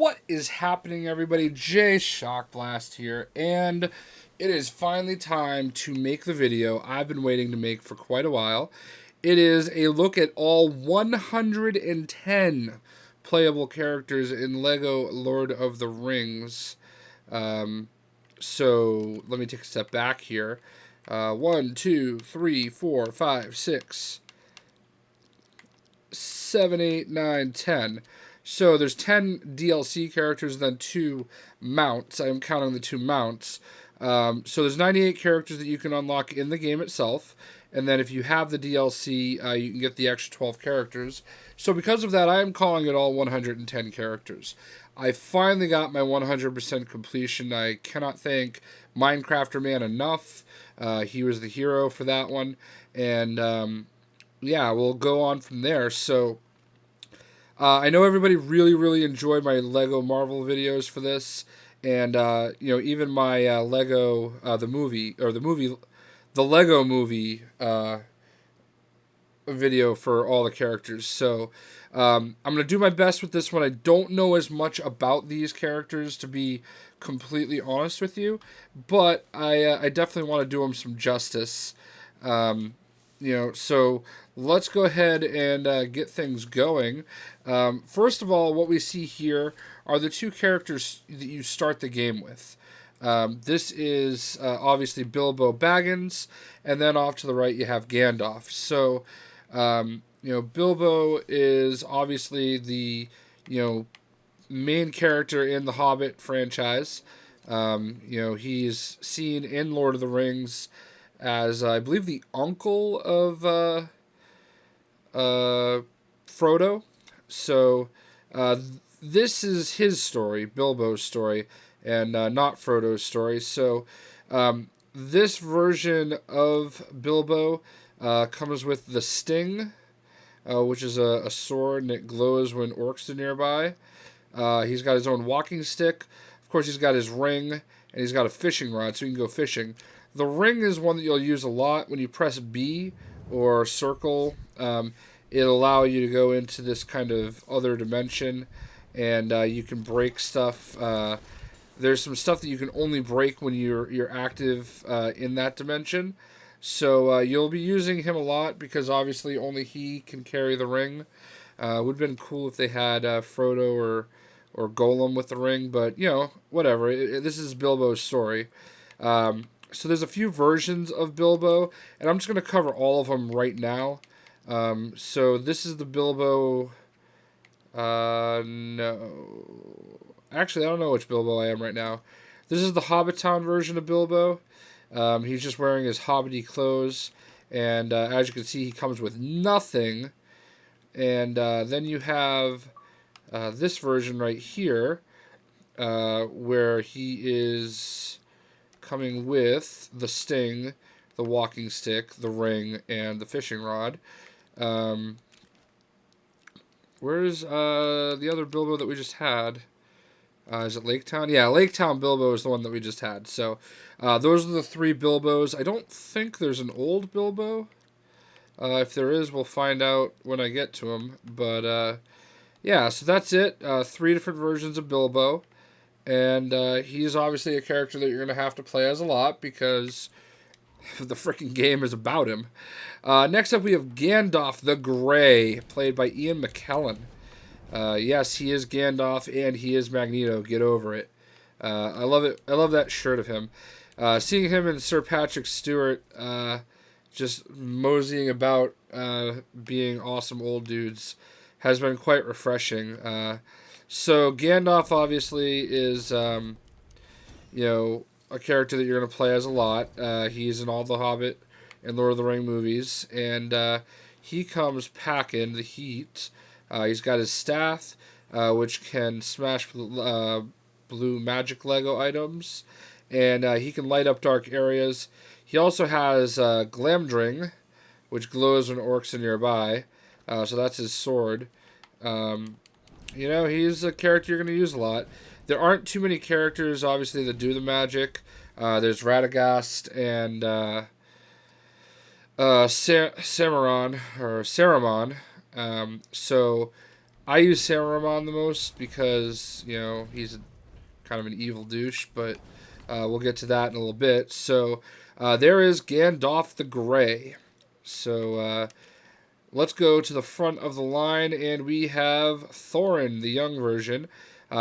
What is happening, everybody? Jay Shockblast here, and it is finally time to make the video I've been waiting to make for quite a while. It is a look at all 110 playable characters in LEGO Lord of the Rings. So let me take a step back here. 1, 2, 3, 4, 5, 6, 7, 8, 9, 10. So there's 10 DLC characters and then 2 mounts. I'm counting the 2 mounts. So there's 98 characters that you can unlock in the game itself. And then if you have the DLC, you can get the extra 12 characters. So because of that, I am calling it all 110 characters. I finally got my 100% completion. I cannot thank Minecrafter Man enough. He was the hero for that one. And yeah, we'll go on from there. So I know everybody really enjoyed my Lego Marvel videos for this, and even my Lego the Lego movie video for all the characters. So I'm gonna do my best with this one. I don't know as much about these characters, to be completely honest with you, but I definitely want to do them some justice. So let's go ahead and get things going. First of all, what we see here are the 2 characters that you start the game with. This is obviously Bilbo Baggins, and then off to the right you have Gandalf. So, Bilbo is obviously the, main character in the Hobbit franchise. He's seen in Lord of the Rings as, I believe, the uncle of Frodo. So this is his story, Bilbo's story, and not Frodo's story. So this version of Bilbo comes with the Sting, which is a sword, and it glows when orcs are nearby. He's got his own walking stick. Of course, he's got his ring, and he's got a fishing rod, so he can go fishing. The ring is one that you'll use a lot when you press B or circle. It'll allow you to go into this kind of other dimension, and you can break stuff. There's some stuff that you can only break when you're active in that dimension. So you'll be using him a lot because obviously only he can carry the ring. Would have been cool if they had Frodo or Golem with the ring, but whatever. This is Bilbo's story. So there's a few versions of Bilbo, and I'm just going to cover all of them right now. So this is the Bilbo. No. Actually, I don't know which Bilbo I am right now. This is the Hobbiton version of Bilbo. He's just wearing his hobbity clothes, and as you can see, he comes with nothing. And then you have this version right here, where he is coming with the Sting, the walking stick, the ring, and the fishing rod. Where's the other Bilbo that we just had? Is it Lake Town? Yeah, Lake Town Bilbo is the one that we just had. So those are the 3 Bilbos. I don't think there's an old Bilbo. If there is, we'll find out when I get to him. But yeah, so that's it. 3 different versions of Bilbo. And he's obviously a character that you're going to have to play as a lot because the freaking game is about him. Next up, we have Gandalf the Grey, played by Ian McKellen. Yes, he is Gandalf, and he is Magneto. Get over it. I love it. I love that shirt of him. Seeing him and Sir Patrick Stewart just moseying about, being awesome old dudes, has been quite refreshing. So Gandalf obviously is, a character that you're going to play as a lot. He's in all the Hobbit and Lord of the Ring movies, and he comes packing the heat. He's got his staff, which can smash blue magic Lego items, and he can light up dark areas. He also has Glamdring, which glows when orcs are nearby, so that's his sword. He's a character you're going to use a lot. There aren't too many characters, obviously, that do the magic. There's Radagast and Saruman. So I use Saruman the most because, you know, he's kind of an evil douche, but we'll get to that in a little bit. So there is Gandalf the Grey. So let's go to the front of the line, and we have Thorin, the young version.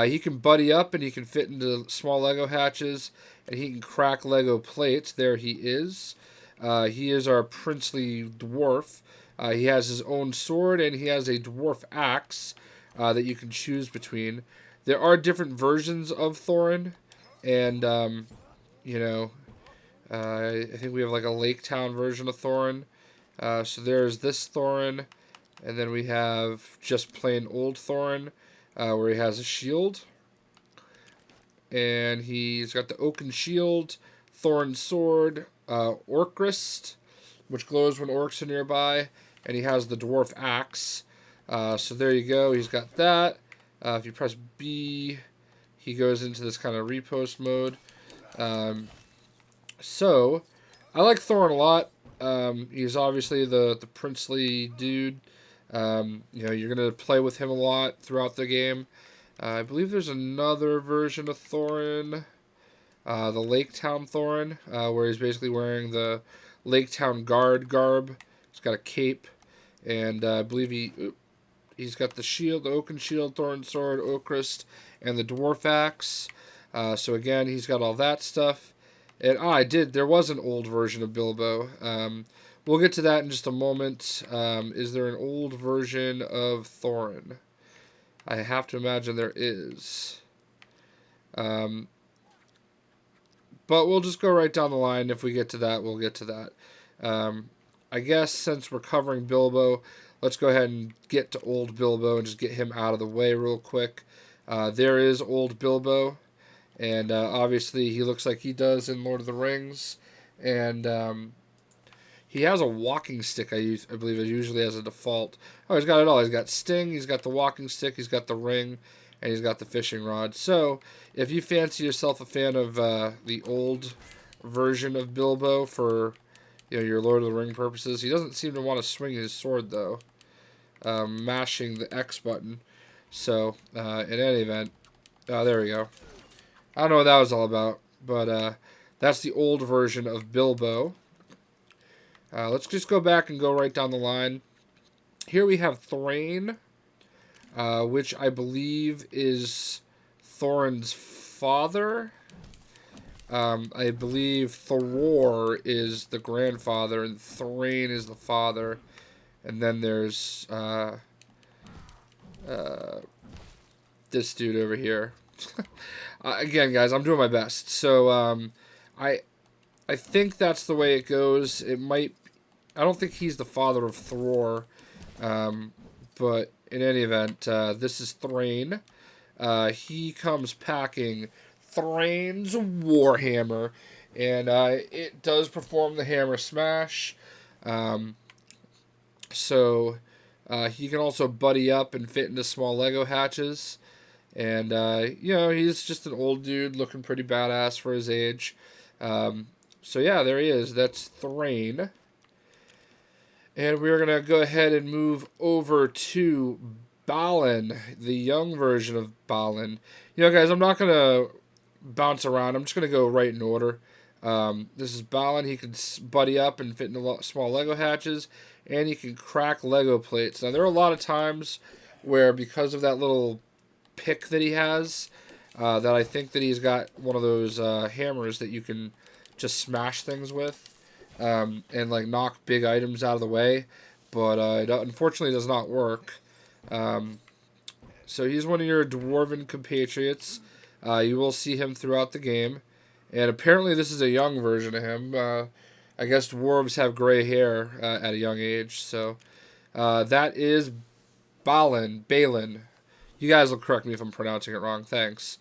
He can buddy up, and he can fit into small Lego hatches, and he can crack Lego plates. There he is. He is our princely dwarf. He has his own sword, and he has a dwarf axe that you can choose between. There are different versions of Thorin, and you know, I think we have like a Lake Town version of Thorin. So there's this Thorin, and then we have just plain old Thorin, where he has a shield, and he's got the oaken shield, Thorin sword, Orcrist, which glows when orcs are nearby, and he has the dwarf axe. So there you go. He's got that. If you press B, he goes into this kind of repost mode. So I like Thorin a lot. He's obviously the princely dude. You know, you're gonna play with him a lot throughout the game. I believe there's another version of Thorin, the Lake Town Thorin, where he's basically wearing the Lake Town guard garb. He's got a cape, and I believe he's got the shield, the oaken shield, Thorin sword, Oakrist, and the dwarf axe. So again, he's got all that stuff. And there was an old version of Bilbo. We'll get to that in just a moment. Is there an old version of Thorin? I have to imagine there is. But we'll just go right down the line. If we get to that, we'll get to that. I guess since we're covering Bilbo, let's go ahead and get to old Bilbo and just get him out of the way real quick. There is old Bilbo. And obviously he looks like he does in Lord of the Rings. And he has a walking stick, I believe it usually as a default. Oh, he's got it all. He's got Sting, he's got the walking stick, he's got the ring, and he's got the fishing rod. So if you fancy yourself a fan of the old version of Bilbo for your Lord of the Ring purposes, he doesn't seem to want to swing his sword, though. Mashing the X button. So in any event, there we go. I don't know what that was all about, but that's the old version of Bilbo. Let's just go back and go right down the line. Here we have Thrain, which I believe is Thorin's father. I believe Thror is the grandfather, and Thrain is the father. And then there's this dude over here. Again, guys, I'm doing my best. So I think that's the way it goes. It might. I don't think he's the father of Thror, but in any event, this is Thrain. He comes packing Thrain's Warhammer, and it does perform the hammer smash. So he can also buddy up and fit into small Lego hatches. And, he's just an old dude looking pretty badass for his age. So, yeah, there he is. That's Thrain. And we're going to go ahead and move over to Balin, the young version of Balin. Guys, I'm not going to bounce around. I'm just going to go right in order. This is Balin. He can buddy up and fit into small Lego hatches. And he can crack Lego plates. Now, there are a lot of times where because of that little pick that he has, that I think that he's got one of those hammers that you can just smash things with, and like knock big items out of the way, but it unfortunately does not work. So he's one of your Dwarven compatriots. You will see him throughout the game, and apparently this is a young version of him. I guess dwarves have gray hair at a young age, so that is Balin. You guys will correct me if I'm pronouncing it wrong. Thanks.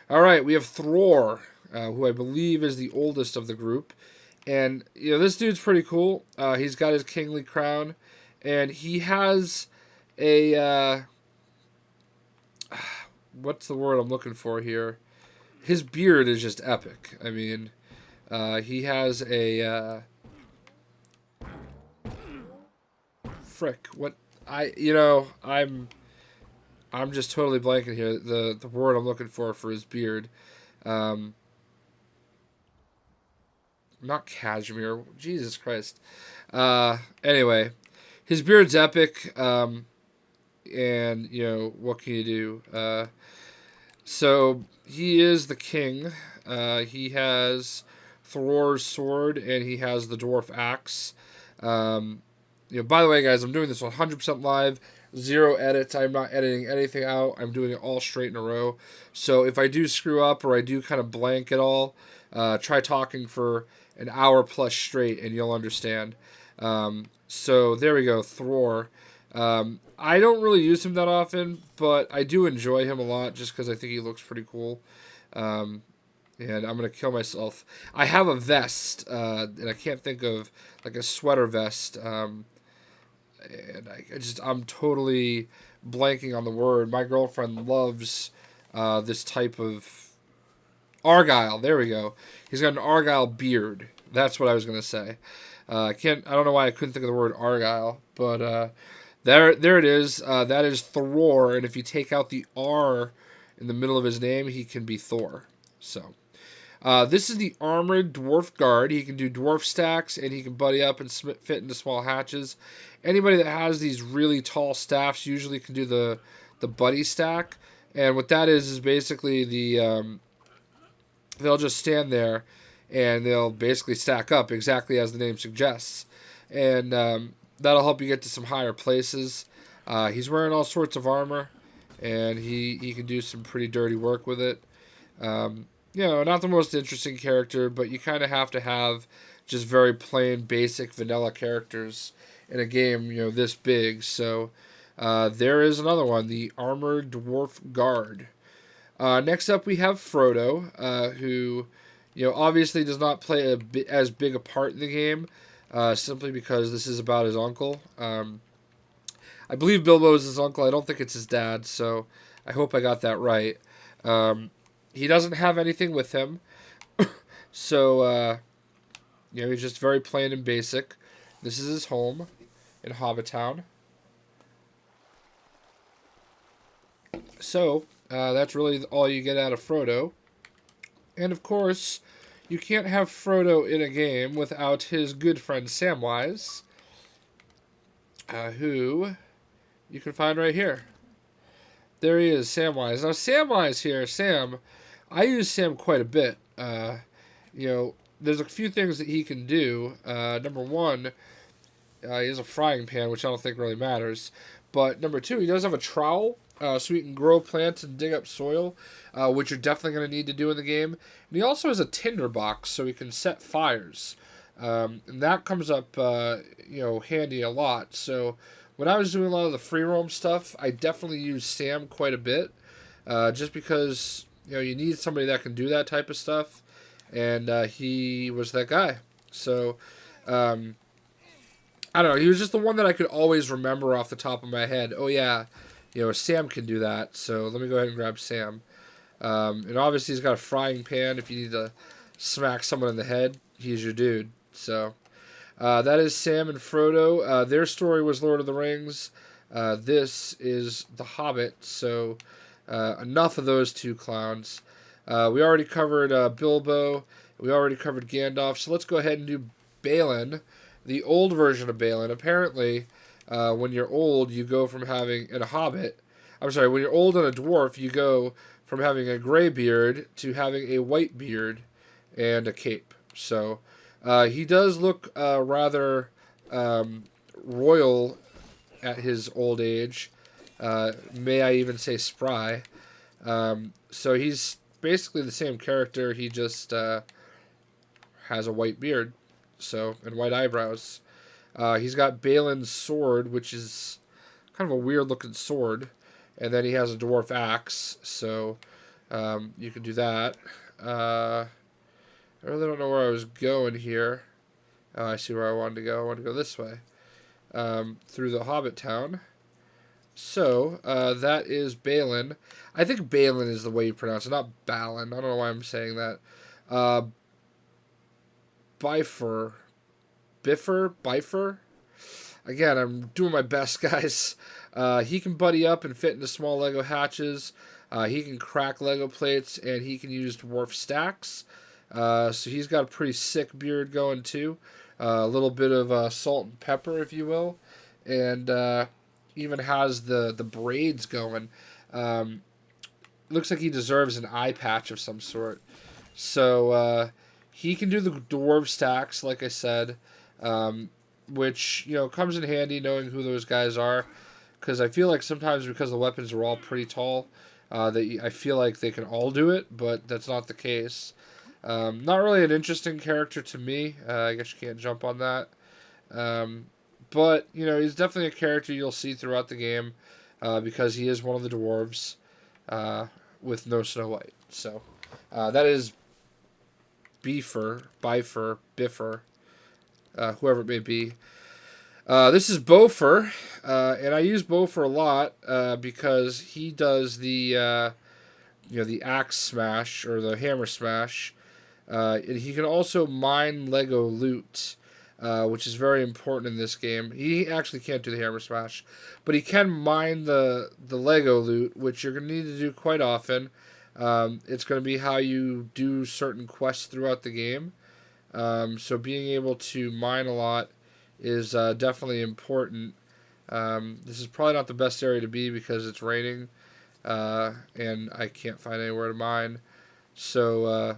All right, we have Thror, who I believe is the oldest of the group. And, this dude's pretty cool. He's got his kingly crown. And he has a... what's the word I'm looking for here? His beard is just epic. I mean, he has a... frick. What... I'm... I'm just totally blanking here. The word I'm looking for his beard. Um, Not cashmere. Jesus Christ. Anyway, his beard's epic. And what can you do? So he is the king. He has Thor's sword and he has the dwarf axe. By the way, guys, I'm doing this 100% live, zero edits. I'm not editing anything out. I'm doing it all straight in a row. So if I do screw up or I do kind of blank at all, try talking for an hour plus straight and you'll understand. So there we go, Thor. I don't really use him that often, but I do enjoy him a lot just because I think he looks pretty cool. And I'm going to kill myself. I have a vest, and I can't think of like a sweater vest. And I'm totally blanking on the word. My girlfriend loves this type of Argyle. There we go. He's got an Argyle beard. That's what I was going to say. I don't know why I couldn't think of the word Argyle, but there it is. That is Thor, and if you take out the R in the middle of his name, he can be Thor. So, this is the armored dwarf guard. He can do dwarf stacks, and he can buddy up and fit into small hatches. Anybody that has these really tall staffs usually can do the buddy stack, and what that is basically they'll just stand there, and they'll basically stack up exactly as the name suggests, and that'll help you get to some higher places. He's wearing all sorts of armor, and he can do some pretty dirty work with it. Not the most interesting character, but you kind of have to have just very plain, basic, vanilla characters in a game, this big. So there is another one, the Armored Dwarf Guard. Next up, we have Frodo, who, obviously does not play as big a part in the game, simply because this is about his uncle. I believe Bilbo is his uncle. I don't think it's his dad, so I hope I got that right. He doesn't have anything with him, so he's just very plain and basic. This is his home in Hobbit Town. So that's really all you get out of Frodo, and of course, you can't have Frodo in a game without his good friend Samwise, who you can find right here. There he is, Samwise. Now, Samwise here, Sam. I use Sam quite a bit. There's a few things that he can do. Number one, he has a frying pan, which I don't think really matters. But number two, he does have a trowel, so he can grow plants and dig up soil, which you're definitely going to need to do in the game. And he also has a tinder box, so he can set fires. And that comes up, handy a lot. So when I was doing a lot of the free roam stuff, I definitely used Sam quite a bit, just because you need somebody that can do that type of stuff, and he was that guy. So I don't know. He was just the one that I could always remember off the top of my head. Oh yeah, Sam can do that. So let me go ahead and grab Sam. And obviously he's got a frying pan. If you need to smack someone in the head, he's your dude. So that is Sam and Frodo. Their story was Lord of the Rings. This is The Hobbit. So enough of those two clowns. We already covered Bilbo. We already covered Gandalf. So let's go ahead and do Balin, the old version of Balin. Apparently, when you're old, you go from having, in a Hobbit, when you're old and a dwarf, you go from having a gray beard to having a white beard and a cape. So he does look rather royal at his old age. May I even say spry. So he's basically the same character. He just has a white beard, and white eyebrows. He's got Balin's sword, which is kind of a weird looking sword, and then he has a dwarf axe. So you can do that. I really don't know where I was going here. I see where I wanted to go. I want to go this way, through the Hobbit town. So, that is Balin. I think Balin is the way you pronounce it, not Balin. I don't know why I'm saying that. Bifur. again, I'm doing my best, guys. He can buddy up and fit into small Lego hatches. He can crack Lego plates, and he can use dwarf stacks. So he's got a pretty sick beard going too. A little bit of salt and pepper, if you will, and even has the braids going. Looks like he deserves an eye patch of some sort. So he can do the dwarf stacks, like I said, which comes in handy knowing who those guys are, because I feel like sometimes because the weapons are all pretty tall, that I feel like they can all do it, but that's not the case. Not really an interesting character to me. I guess you can't jump on that. But he's definitely a character you'll see throughout the game, because he is one of the dwarves, with no Snow White. So that is Bifur, whoever it may be. This is Bofur, and I use Bofur a lot because he does the the axe smash or the hammer smash, and he can also mine Lego loot, which is very important in this game. He actually can't do the hammer smash, but he can mine the Lego loot, which you're going to need to do quite often. It's going to be how you do certain quests throughout the game. So being able to mine a lot is definitely important. This is probably not the best area to be because it's raining, and I can't find anywhere to mine. So,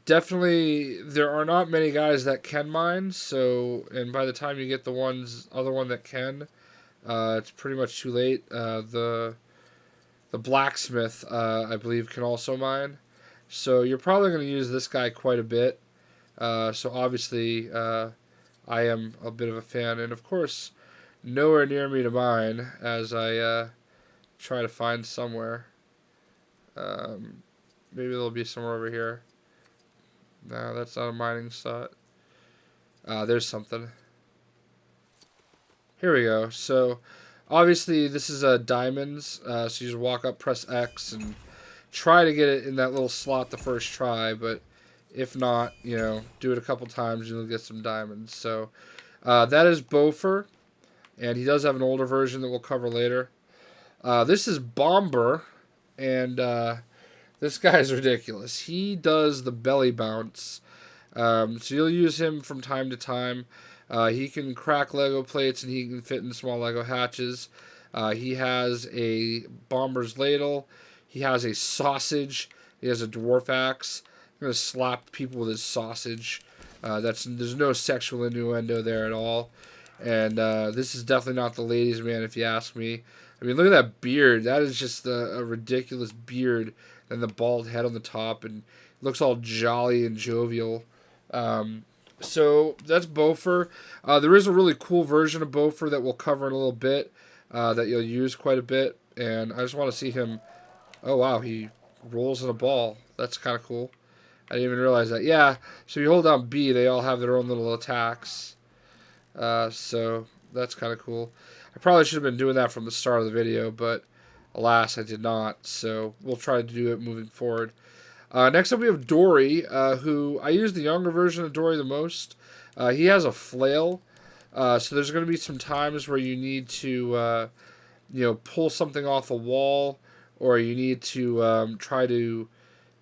definitely there are not many guys that can mine. So, and by the time you get the other one that can, it's pretty much too late. The blacksmith, I believe, can also mine. So you're probably going to use this guy quite a bit. So obviously, I am a bit of a fan. And of course, nowhere near me to mine as I try to find somewhere. Maybe there'll be somewhere over here. No, that's not a mining spot. There's something. Here we go. So obviously, this is diamonds. So you just walk up, press X, and try to get it in that little slot the first try, but if not, do it a couple times, you'll get some diamonds. So that is Bofur, and he does have an older version that we'll cover later. This is Bomber, and this guy's ridiculous. He does the belly bounce, so you'll use him from time to time. He can crack Lego plates, and he can fit in small Lego hatches. He has a Bomber's Ladle. He has a sausage. He has a dwarf axe. I'm going to slap people with his sausage. There's no sexual innuendo there at all. And this is definitely not the ladies' man, if you ask me. I mean, look at that beard. That is just a ridiculous beard. And the bald head on the top. And it looks all jolly and jovial. So that's Bofur. There is a really cool version of Bofur that we'll cover in a little bit. That you'll use quite a bit. And I just want to see him. Oh, wow, he rolls in a ball. That's kind of cool. I didn't even realize that. Yeah, so you hold down B, they all have their own little attacks. So that's kind of cool. I probably should have been doing that from the start of the video, but alas, I did not. So we'll try to do it moving forward. Next up we have Dory, who I use the younger version of Dory the most. He has a flail. So there's going to be some times where you need to, pull something off a wall, or you need to try to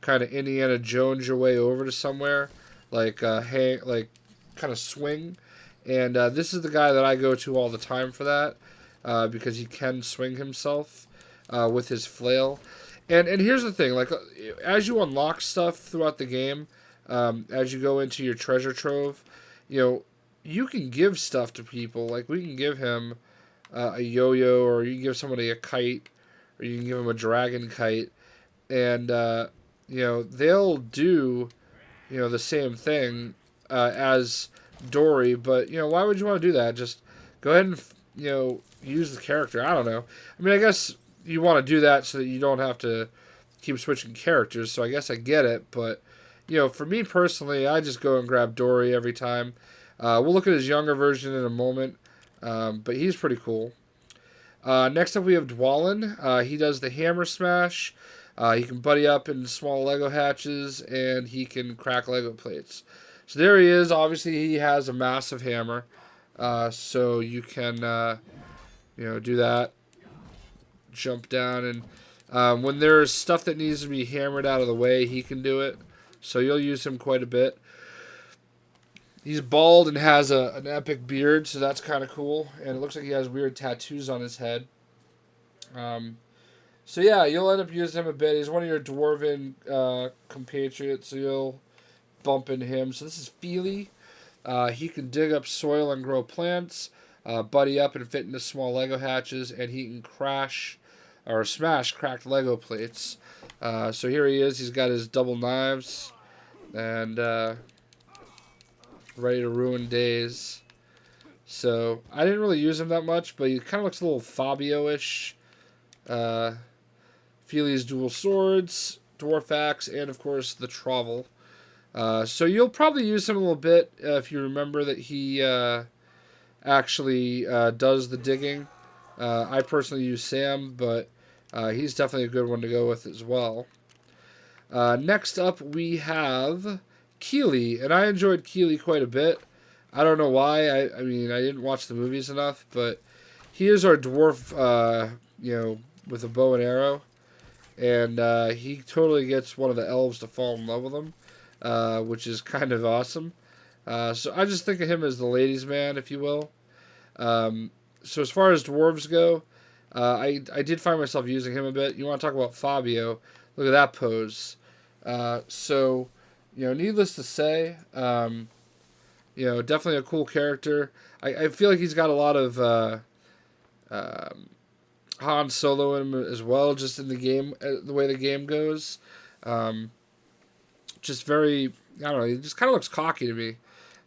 kind of Indiana Jones your way over to somewhere, like kind of swing. And this is the guy that I go to all the time for that, because he can swing himself with his flail. And here's the thing, like as you unlock stuff throughout the game, as you go into your treasure trove, you can give stuff to people. Like we can give him a yo-yo, or you can give somebody a kite, or you can give them a dragon kite, and they'll do the same thing as Dory. But why would you want to do that? Just go ahead and use the character. I don't know. I mean, I guess you want to do that so that you don't have to keep switching characters. So I guess I get it. But for me personally, I just go and grab Dory every time. We'll look at his younger version in a moment, but he's pretty cool. Next up we have Dwalin. He does the hammer smash. He can buddy up in small Lego hatches, and he can crack Lego plates. So there he is. Obviously, he has a massive hammer. So you can, do that. Jump down. And when there's stuff that needs to be hammered out of the way, he can do it. So you'll use him quite a bit. He's bald and has an epic beard, so that's kind of cool. And it looks like he has weird tattoos on his head. So yeah, you'll end up using him a bit. He's one of your Dwarven compatriots, so you'll bump into him. So this is Fili. He can dig up soil and grow plants, buddy up and fit into small Lego hatches, and he can crash or smash cracked Lego plates. So here he is. He's got his double knives and ready to ruin days. So I didn't really use him that much, but he kind of looks a little Fabio-ish. Fili's dual swords, dwarf axe, and of course the trowel. So you'll probably use him a little bit if you remember that he actually does the digging. I personally use Sam, but he's definitely a good one to go with as well. Next up we have Keely, and I enjoyed Keely quite a bit. I don't know why. I mean, I didn't watch the movies enough, but he is our dwarf, with a bow and arrow. And he totally gets one of the elves to fall in love with him, which is kind of awesome. So I just think of him as the ladies' man, if you will. So as far as dwarves go, I did find myself using him a bit. You want to talk about Fabio? Look at that pose. So, needless to say, definitely a cool character. I feel like he's got a lot of Han Solo in him as well, just in the game, the way the game goes. Just very, I don't know, he just kind of looks cocky to me.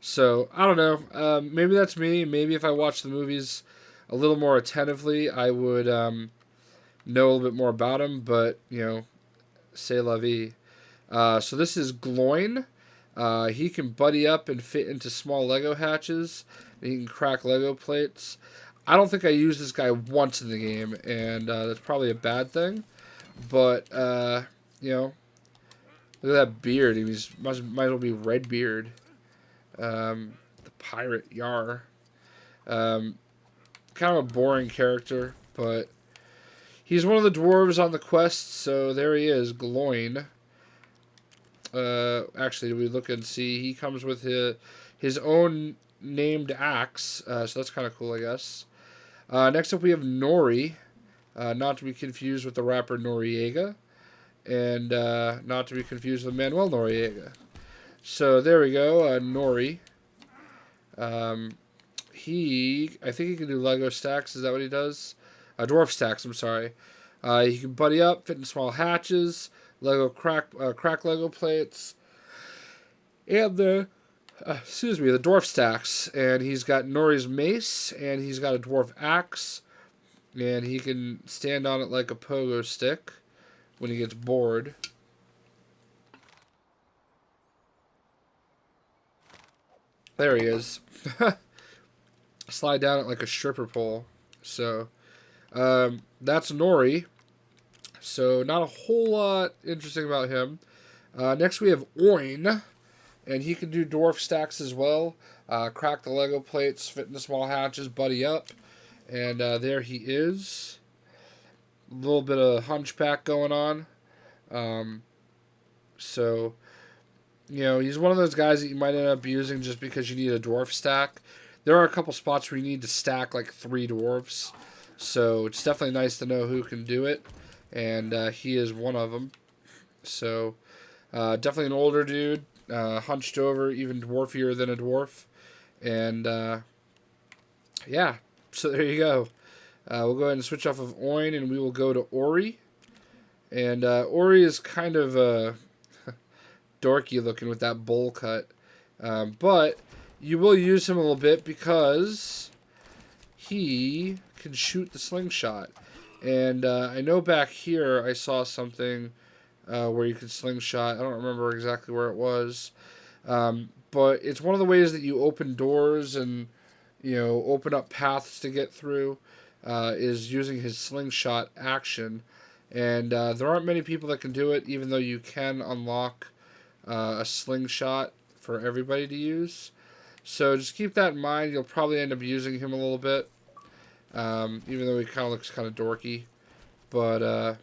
So, I don't know. Maybe that's me. Maybe if I watched the movies a little more attentively, I would know a little bit more about him. But, c'est la vie. So this is Gloin. He can buddy up and fit into small Lego hatches. And he can crack Lego plates. I don't think I used this guy once in the game, and that's probably a bad thing. But, look at that beard. He might as well be Redbeard. The pirate, yar. Kind of a boring character, but he's one of the dwarves on the quest, so there he is, Gloin. Actually, we look and see, he comes with his own named axe, so that's kind of cool, I guess. Next up, we have Nori, not to be confused with the rapper Noriega, and not to be confused with Manuel Noriega. So there we go, Nori. I think he can do Lego stacks. Is that what he does? Dwarf stacks. I'm sorry. He can buddy up, fit in small hatches, crack Lego plates, and the dwarf stacks. And he's got Nori's mace, and he's got a dwarf axe, and he can stand on it like a pogo stick when he gets bored. There he is. Slide down it like a stripper pole. So, that's Nori. So, not a whole lot interesting about him. Next we have Oin. And he can do dwarf stacks as well. Crack the Lego plates, fit into small hatches, buddy up. And there he is. A little bit of hunchback going on. So, he's one of those guys that you might end up using just because you need a dwarf stack. There are a couple spots where you need to stack like 3 dwarves. So it's definitely nice to know who can do it. And he is one of them. So definitely an older dude. Hunched over, even dwarfier than a dwarf. And yeah, so there you go. We'll go ahead and switch off of Oin and we will go to Ori. And Ori is kind of dorky looking with that bowl cut. But you will use him a little bit because he can shoot the slingshot. And I know back here I saw something where you could slingshot. I don't remember exactly where it was. But it's one of the ways that you open doors and, open up paths to get through is using his slingshot action. And there aren't many people that can do it, even though you can unlock a slingshot for everybody to use. So just keep that in mind. You'll probably end up using him a little bit, even though he kind of looks kind of dorky. But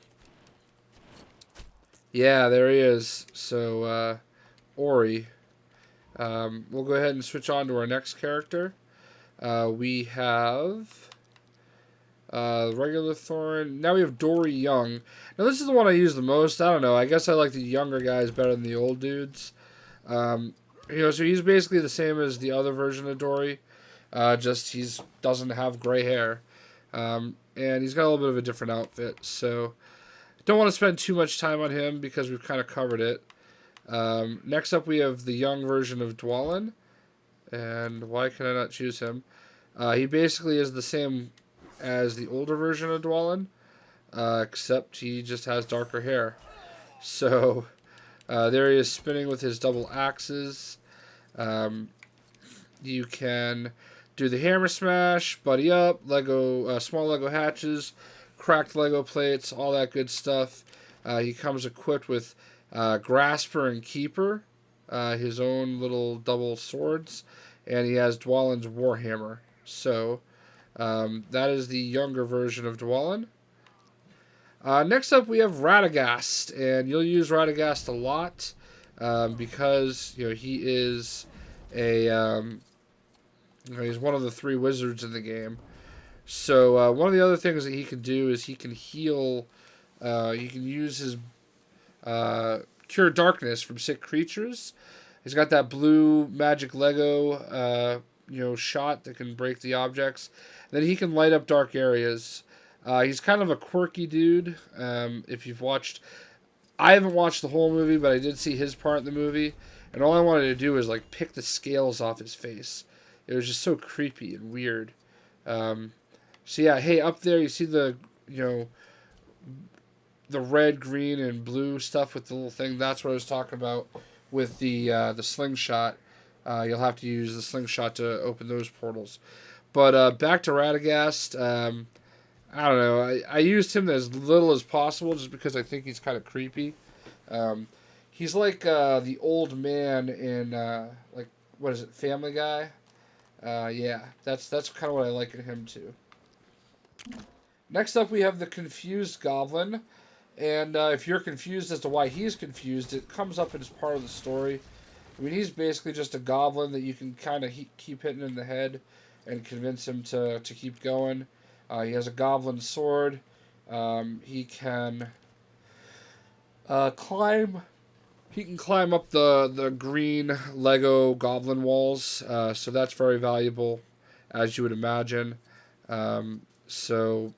yeah, there he is. So Ori. We'll go ahead and switch on to our next character. We have regular Thorin. Now we have Dory Young. Now this is the one I use the most. I don't know. I guess I like the younger guys better than the old dudes. So he's basically the same as the other version of Dory. Just he doesn't have gray hair. And he's got a little bit of a different outfit. So don't want to spend too much time on him because we've kind of covered it. Next up we have the young version of Dwalin. And why can I not choose him? He basically is the same as the older version of Dwalin, except he just has darker hair. So there he is spinning with his double axes. You can do the hammer smash, buddy up, Lego, small Lego hatches, cracked Lego plates, all that good stuff. He comes equipped with Grasper and Keeper, his own little double swords, and he has Dwalin's Warhammer. So that is the younger version of Dwalin. Next up we have Radagast, and you'll use Radagast a lot because he is he's one of the 3 wizards in the game. So one of the other things that he can do is he can heal. He can use his Cure Darkness from sick creatures. He's got that blue magic Lego shot that can break the objects. And then he can light up dark areas. He's kind of a quirky dude. If you've watched, I haven't watched the whole movie, but I did see his part in the movie, and all I wanted to do was pick the scales off his face. It was just so creepy and weird. So yeah, hey, up there you see the the red, green, and blue stuff with the little thing. That's what I was talking about with the slingshot. You'll have to use the slingshot to open those portals. But back to Radagast. I don't know. I used him as little as possible just because I think he's kind of creepy. He's like the old man in what is it, Family Guy? Yeah, that's kind of what I like in him too. Next up, we have the Confused Goblin, and if you're confused as to why he's confused, it comes up as part of the story. I mean, he's basically just a goblin that you can kind of keep hitting in the head and convince him to keep going. He has a goblin sword. He can climb. He can climb up the green Lego goblin walls. So that's very valuable, as you would imagine. So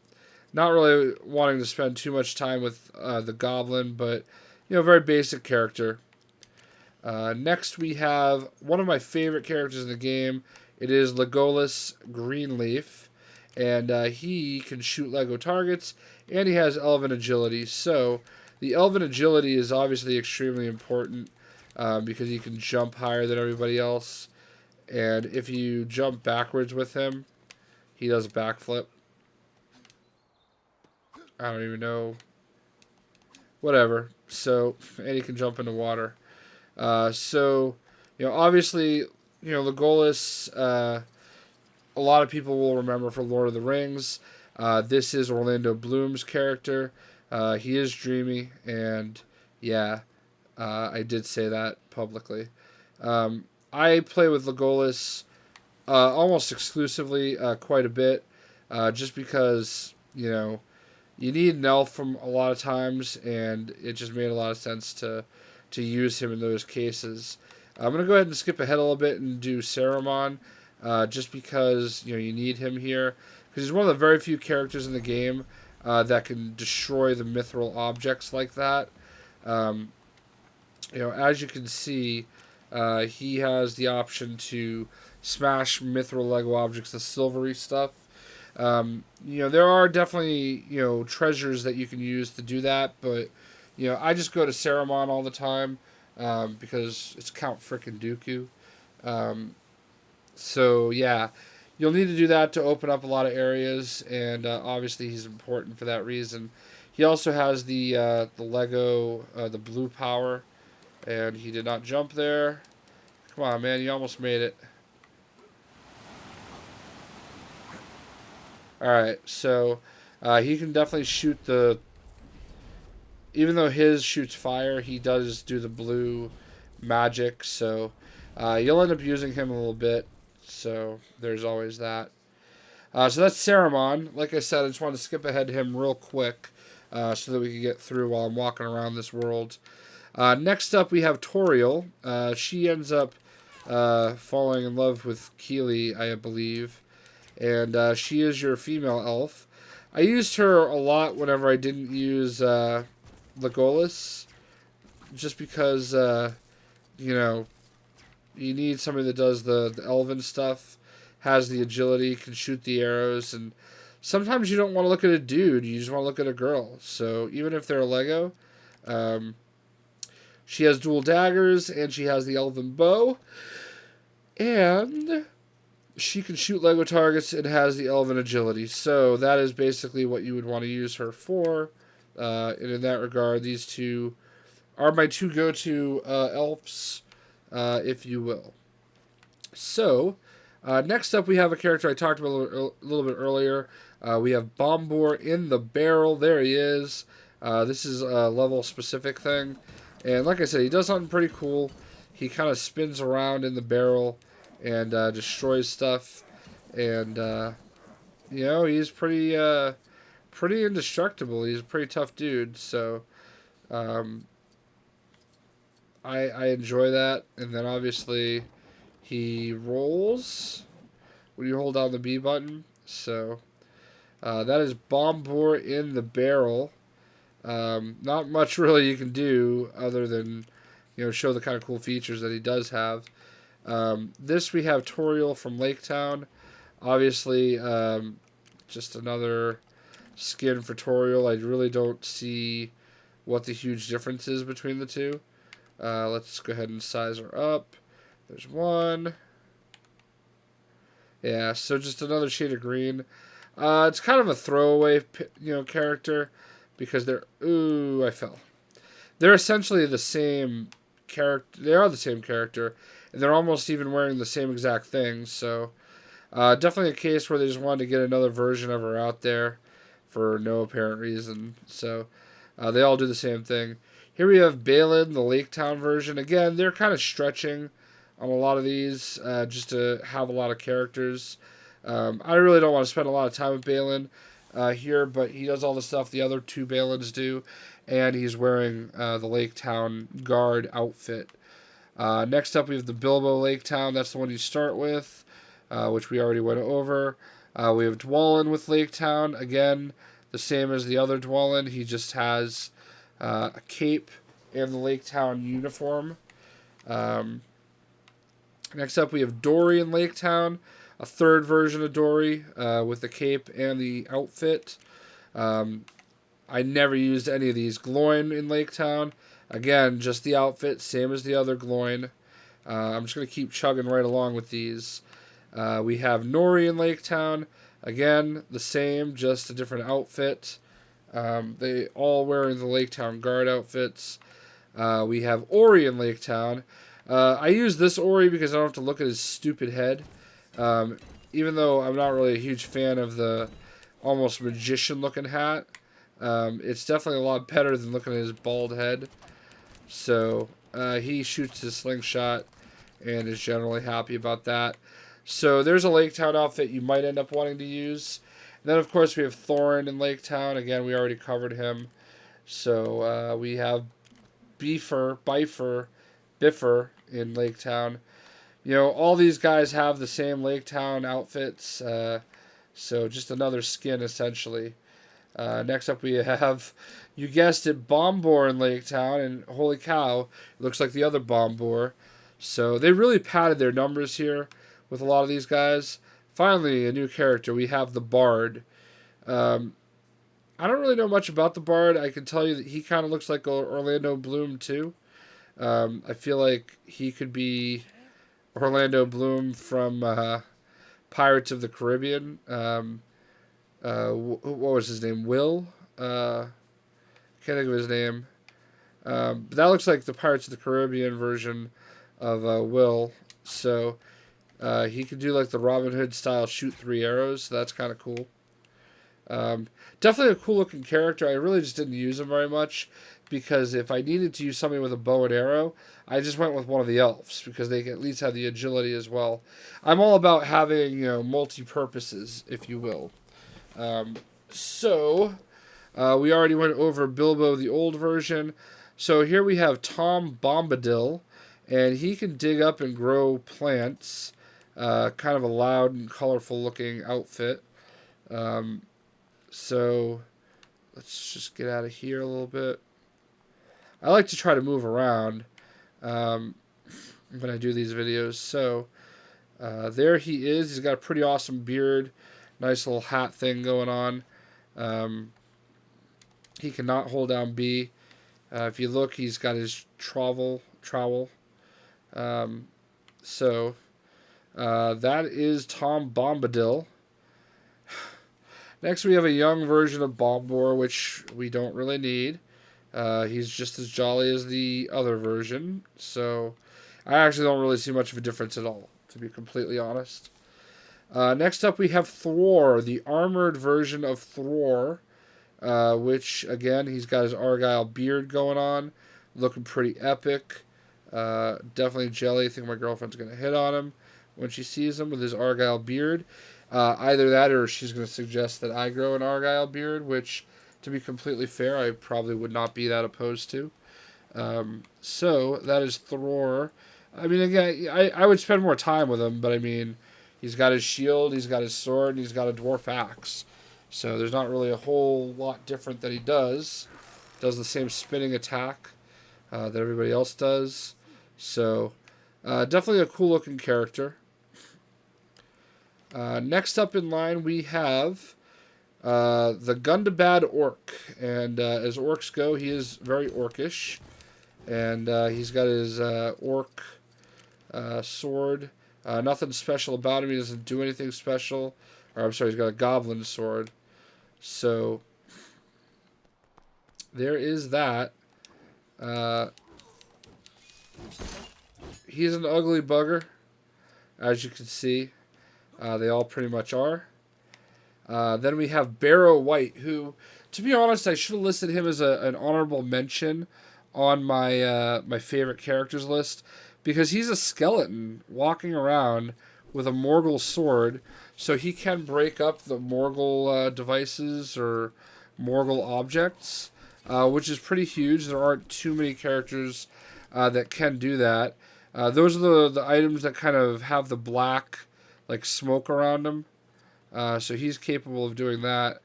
not really wanting to spend too much time with the goblin, but very basic character. Next we have one of my favorite characters in the game. It is Legolas Greenleaf. And he can shoot Lego targets, and he has Elven Agility. So the Elven Agility is obviously extremely important because he can jump higher than everybody else. And if you jump backwards with him, he does a backflip. I don't even know. Whatever. So, and he can jump into water. So, obviously, Legolas... a lot of people will remember for Lord of the Rings. This is Orlando Bloom's character. He is dreamy, and yeah, I did say that publicly. I play with Legolas almost exclusively, quite a bit, just because, you need an elf from a lot of times, and it just made a lot of sense to use him in those cases. I'm going to go ahead and skip ahead a little bit and do Saruman. Just because you need him here, because he's one of the very few characters in the game that can destroy the mithril objects like that. As you can see, he has the option to smash mithril Lego objects, the silvery stuff. There are definitely treasures that you can use to do that, but I just go to Saruman all the time because it's Count Frickin' Dooku. So yeah, you'll need to do that to open up a lot of areas, and obviously he's important for that reason. He also has the Lego, the blue power, and he did not jump there Come on, man. You almost made it. Alright, so he can definitely shoot the... Even though his shoots fire, he does do the blue magic, so you'll end up using him a little bit. So there's always that. So that's Saruman. Like I said, I just wanted to skip ahead to him real quick so that we can get through while I'm walking around this world. Next up, we have Toriel. She ends up falling in love with Fili, I believe. And she is your female elf. I used her a lot whenever I didn't use Legolas. Just because, you know, you need somebody that does the elven stuff, has the agility, can shoot the arrows, and sometimes you don't want to look at a dude, you just want to look at a girl. So even if they're a Lego, she has dual daggers, and she has the elven bow, and she can shoot Lego targets and has the elven agility. So that is basically what you would want to use her for. And in that regard, these two are my two go-to elves, if you will. So, next up we have a character I talked about a little bit earlier. We have Bombor in the barrel. There he is. This is a level-specific thing. And like I said, he does something pretty cool. He kind of spins around in the barrel and destroys stuff. And, you know, he's pretty indestructible. He's a pretty tough dude. So, I enjoy that. And then obviously he rolls when you hold down the B button. So that is Bombor in the barrel. Not much really you can do other than, you know, show the kind of cool features that he does have. This we have Toriel from Lake Town. Obviously, just another skin for Toriel. I really don't see what the huge difference is between the two. Let's go ahead and size her up. There's one. Yeah, so just another shade of green. It's kind of a throwaway, character because they're... Ooh, I fell. They're essentially the same character. They are the same character, and they're almost even wearing the same exact things. So, definitely a case where they just wanted to get another version of her out there for no apparent reason. So, they all do the same thing. Here we have Balin, the Lake Town version. Again, they're kind of stretching on a lot of these just to have a lot of characters. I really don't want to spend a lot of time with Balin here, but he does all the stuff the other two Balins do, and he's wearing the Lake Town guard outfit. Next up, we have the Bilbo Lake Town. That's the one you start with, which we already went over. We have Dwalin with Lake Town. Again, the same as the other Dwalin. He just has a cape and the Lake Town uniform. Next up, we have Dory in Lake Town, a third version of Dory with the cape and the outfit. I never used any of these. Gloin in Lake Town, again, just the outfit, same as the other Gloin. I'm just going to keep chugging right along with these. We have Nori in Lake Town, again, the same, just a different outfit. They all wearing the Lake Town guard outfits. We have Ori in Lake Town. I use this Ori because I don't have to look at his stupid head. Even though I'm not really a huge fan of the almost magician-looking hat, it's definitely a lot better than looking at his bald head. So he shoots his slingshot and is generally happy about that. So there's a Lake Town outfit you might end up wanting to use. And then, of course, we have Thorin in Lake Town. Again, we already covered him. So we have Bifur in Lake Town. You know, all these guys have the same Lake Town outfits. So just another skin, essentially. Next up, we have, you guessed it, Bombor in Lake Town. And holy cow, it looks like the other Bombor. So they really padded their numbers here with a lot of these guys. Finally, a new character. We have the Bard. I don't really know much about the Bard. I can tell you that he kind of looks like Orlando Bloom, too. I feel like he could be Orlando Bloom from Pirates of the Caribbean. What was his name? Will? Can't think of his name. But that looks like the Pirates of the Caribbean version of Will. So he can do like the Robin Hood style shoot 3 arrows. So that's kind of cool. Definitely a cool looking character. I really just didn't use him very much because if I needed to use something with a bow and arrow, I just went with one of the elves because they at least have the agility as well. I'm all about having, multi-purposes, if you will. So we already went over Bilbo, the old version. So here we have Tom Bombadil, and he can dig up and grow plants. Kind of a loud and colorful looking outfit. So let's just get out of here a little bit. I like to try to move around when I do these videos. So there he is. He's got a pretty awesome beard. Nice little hat thing going on. He cannot hold down B. If you look, he's got his trowel. So that is Tom Bombadil. Next, we have a young version of Bombor, which we don't really need. He's just as jolly as the other version. So I actually don't really see much of a difference at all, to be completely honest. Next up, we have Thor, the armored version of Thor, which, again, he's got his Argyle beard going on, looking pretty epic. Definitely jelly. I think my girlfriend's going to hit on him when she sees him with his Argyle beard. Either that or she's going to suggest that I grow an Argyle beard, which, to be completely fair, I probably would not be that opposed to. So, that is Thor. I mean, again, I would spend more time with him, but I mean, he's got his shield, he's got his sword, and he's got a dwarf axe. So, there's not really a whole lot different that he does. Does the same spinning attack that everybody else does. So, definitely a cool looking character. Next up in line, we have the Gundabad Orc. And as orcs go, he is very orcish. And he's got his orc sword. Nothing special about him. He doesn't do anything special. Or, I'm sorry, he's got a goblin sword. So, there is that. He's an ugly bugger, as you can see. They all pretty much are. Then we have Barrow White, who, to be honest, I should have listed him as an honorable mention on my my favorite characters list, because he's a skeleton walking around with a Morgul sword, so he can break up the Morgul devices or Morgul objects, which is pretty huge. There aren't too many characters that can do that. Those are the items that kind of have the black, like, smoke around them. So he's capable of doing that.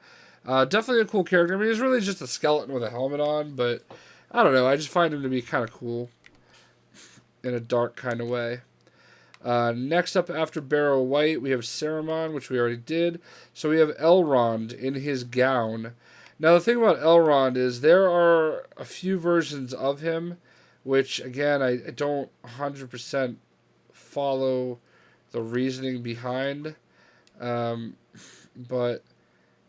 Definitely a cool character. I mean, he's really just a skeleton with a helmet on, but I don't know. I just find him to be kind of cool in a dark kind of way. Next up after Barrow White, we have Saruman, which we already did. So we have Elrond in his gown. Now, the thing about Elrond is there are a few versions of him, which, again, I don't 100% follow the reasoning behind. But,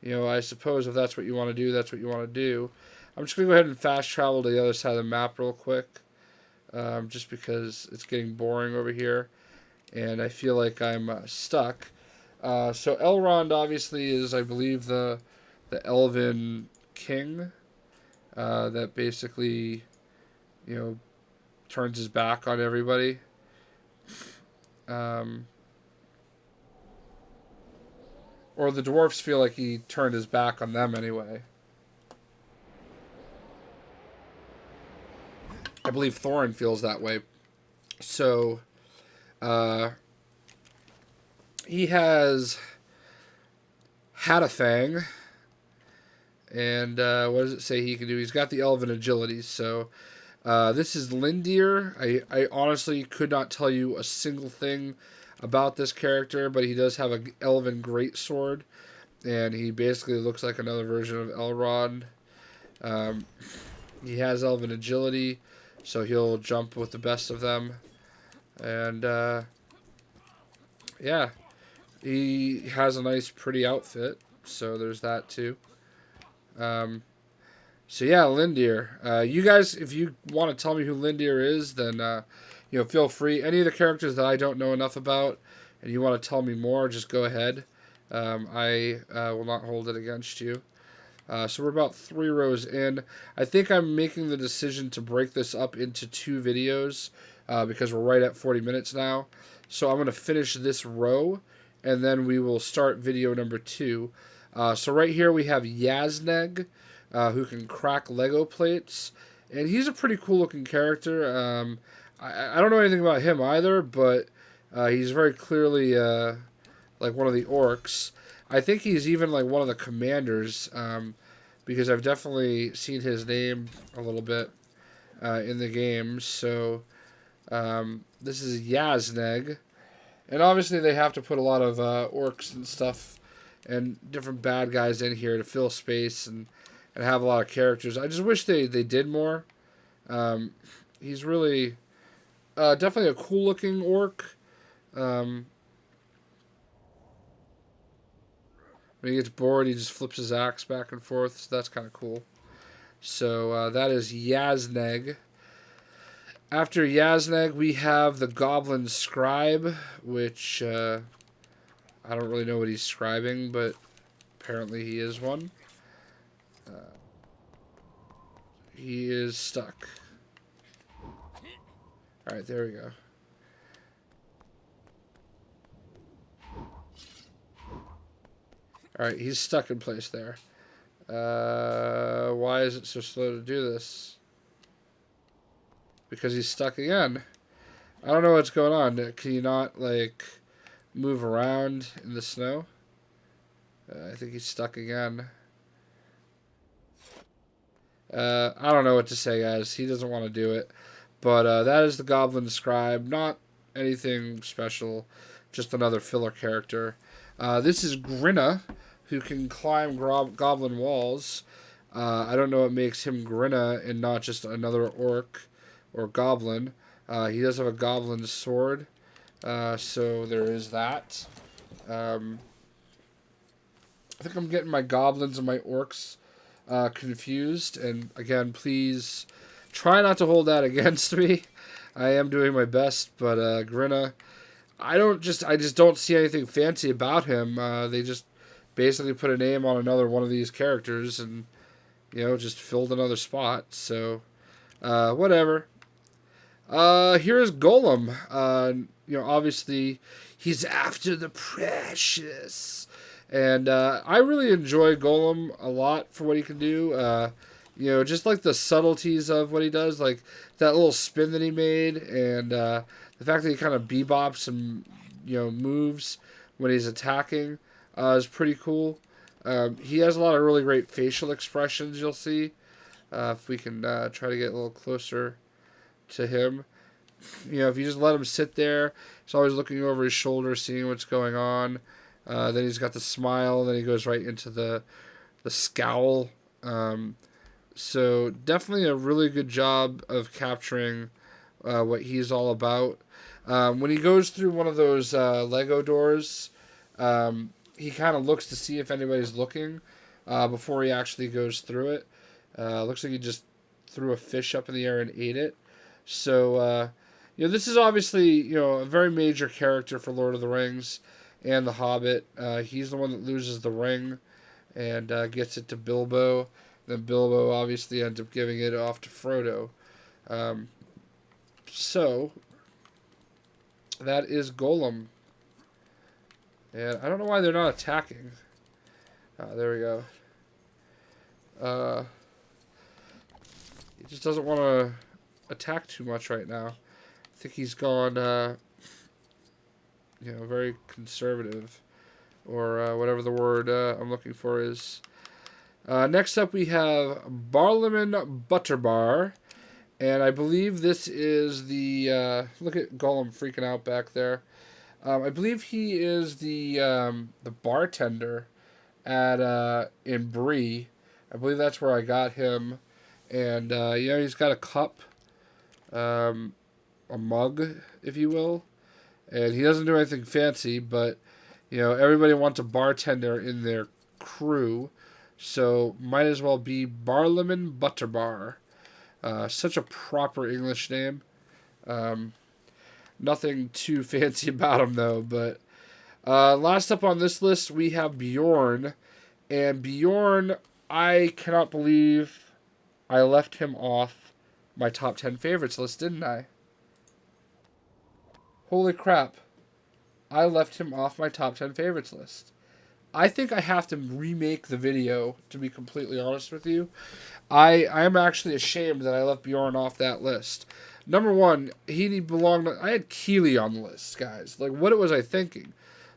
I suppose if that's what you want to do, that's what you want to do. I'm just going to go ahead and fast travel to the other side of the map real quick, just because it's getting boring over here, and I feel like I'm stuck. So Elrond obviously is, I believe, the Elven king that basically, turns his back on everybody. Or the dwarves feel like he turned his back on them anyway. I believe Thorin feels that way. So, he has Hatafang. And what does it say he can do? He's got the elven agility. So, this is Lindir. I honestly could not tell you a single thing about this character, but he does have an elven greatsword, and he basically looks like another version of Elrond. He has elven agility, so he'll jump with the best of them. And yeah, he has a nice pretty outfit, so there's that too. So yeah, Lindir. You guys, if you want to tell me who Lindir is, then feel free. Any of the characters that I don't know enough about and you want to tell me more, just go ahead. I will not hold it against you. So we're about 3 rows in. I think I'm making the decision to break this up into 2 videos because we're right at 40 minutes now. So I'm going to finish this row, and then we will start video number 2. So right here we have Yazneg, who can crack Lego plates. And he's a pretty cool looking character. I don't know anything about him either, but he's very clearly like one of the orcs. I think he's even like one of the commanders, because I've definitely seen his name a little bit in the game. So this is Yazneg. And obviously they have to put a lot of orcs and stuff and different bad guys in here to fill space and have a lot of characters. I just wish they did more. He's really definitely a cool looking orc. When he gets bored, he just flips his axe back and forth. So that's kind of cool. So that is Yazneg. After Yazneg, we have the Goblin Scribe, which I don't really know what he's scribing, but apparently he is one. He is stuck. Alright, there we go. Alright, he's stuck in place there. Why is it so slow to do this? Because he's stuck again. I don't know what's going on. Can you not, like, move around in the snow? I think he's stuck again. I don't know what to say, guys. He doesn't want to do it. But that is the Goblin Scribe. Not anything special. Just another filler character. This is Grinna, who can climb goblin walls. I don't know what makes him Grinna and not just another orc or goblin. He does have a goblin sword. So there is that. I think I'm getting my goblins and my orcs confused. And again, please try not to hold that against me. I am doing my best, but Grinna, I just don't see anything fancy about him. They just basically put a name on another one of these characters and, just filled another spot. So, whatever. Here's Golem. Obviously he's after the precious. And I really enjoy Golem a lot for what he can do. Just like the subtleties of what he does, like that little spin that he made, and the fact that he kind of bebops and moves when he's attacking is pretty cool. He has a lot of really great facial expressions. You'll see if we can try to get a little closer to him. If you just let him sit there, he's always looking over his shoulder, seeing what's going on. Then he's got the smile. Then he goes right into the scowl. So definitely a really good job of capturing what he's all about. When he goes through one of those Lego doors, he kind of looks to see if anybody's looking before he actually goes through it. Looks like he just threw a fish up in the air and ate it. So, this is obviously, a very major character for Lord of the Rings and The Hobbit. He's the one that loses the ring and gets it to Bilbo. Then Bilbo obviously ends up giving it off to Frodo. So, that is Golem. And I don't know why they're not attacking. There we go. He just doesn't want to attack too much right now. I think he's gone, very conservative. Or whatever the word I'm looking for is. Next up we have Barliman Butterbar. And I believe this is the... look at Golem freaking out back there. I believe he is the bartender at in Bree. I believe that's where I got him. And, he's got a cup. A mug, if you will. And he doesn't do anything fancy, but, everybody wants a bartender in their crew. So, might as well be Barliman Butterbar. Such a proper English name. Nothing too fancy about him, though. But last up on this list, we have Beorn. And Beorn, I cannot believe I left him off my top 10 favorites list, didn't I? Holy crap. I left him off my top 10 favorites list. I think I have to remake the video, to be completely honest with you. I am actually ashamed that I left Beorn off that list. Number one, he belonged... I had Keeley on the list, guys. Like, what was I thinking?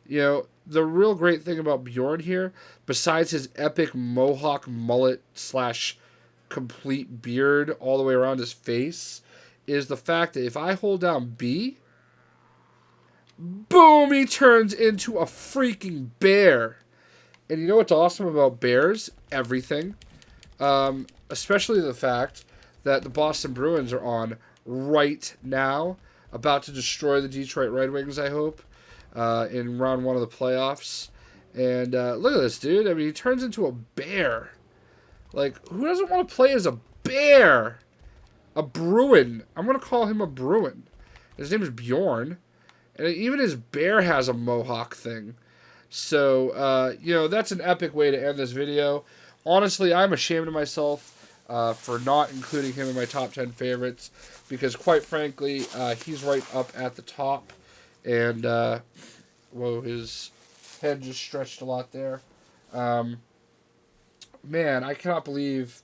You know, the real great thing about Beorn here, besides his epic mohawk mullet slash complete beard all the way around his face, is the fact that if I hold down B, boom, he turns into a freaking bear. And you know what's awesome about bears? Everything. Especially the fact that the Boston Bruins are on right now, about to destroy the Detroit Red Wings, I hope, in round one of the playoffs. And look at this, dude. I mean, he turns into a bear. Like, who doesn't want to play as a bear? A Bruin. I'm going to call him a Bruin. His name is Beorn. And even his bear has a mohawk thing. So, you know, that's an epic way to end this video. Honestly, I'm ashamed of myself for not including him in my top 10 favorites. Because, quite frankly, he's right up at the top. And, whoa, his head just stretched a lot there. Man, I cannot believe...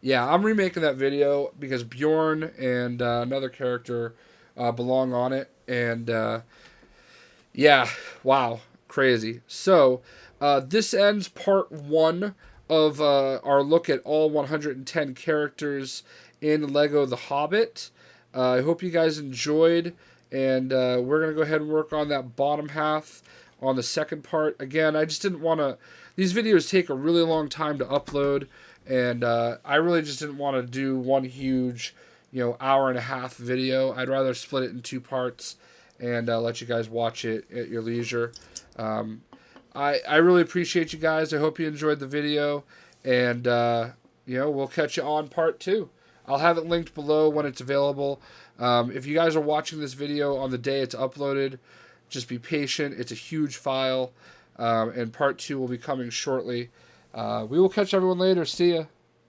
Yeah, I'm remaking that video because Beorn and another character belong on it. And, yeah, wow, crazy. So, this ends part 1 of our look at all 110 characters in LEGO The Hobbit. I hope you guys enjoyed, and we're going to go ahead and work on that bottom half on the second part. Again, I just didn't want to... These videos take a really long time to upload, and I really just didn't want to do one huge, you know, hour-and-a-half video. I'd rather split it in 2 parts and let you guys watch it at your leisure. I really appreciate you guys. I hope you enjoyed the video, and, you know, we'll catch you on part 2. I'll have it linked below when it's available. If you guys are watching this video on the day it's uploaded, just be patient. It's a huge file, and part 2 will be coming shortly. We will catch everyone later. See ya.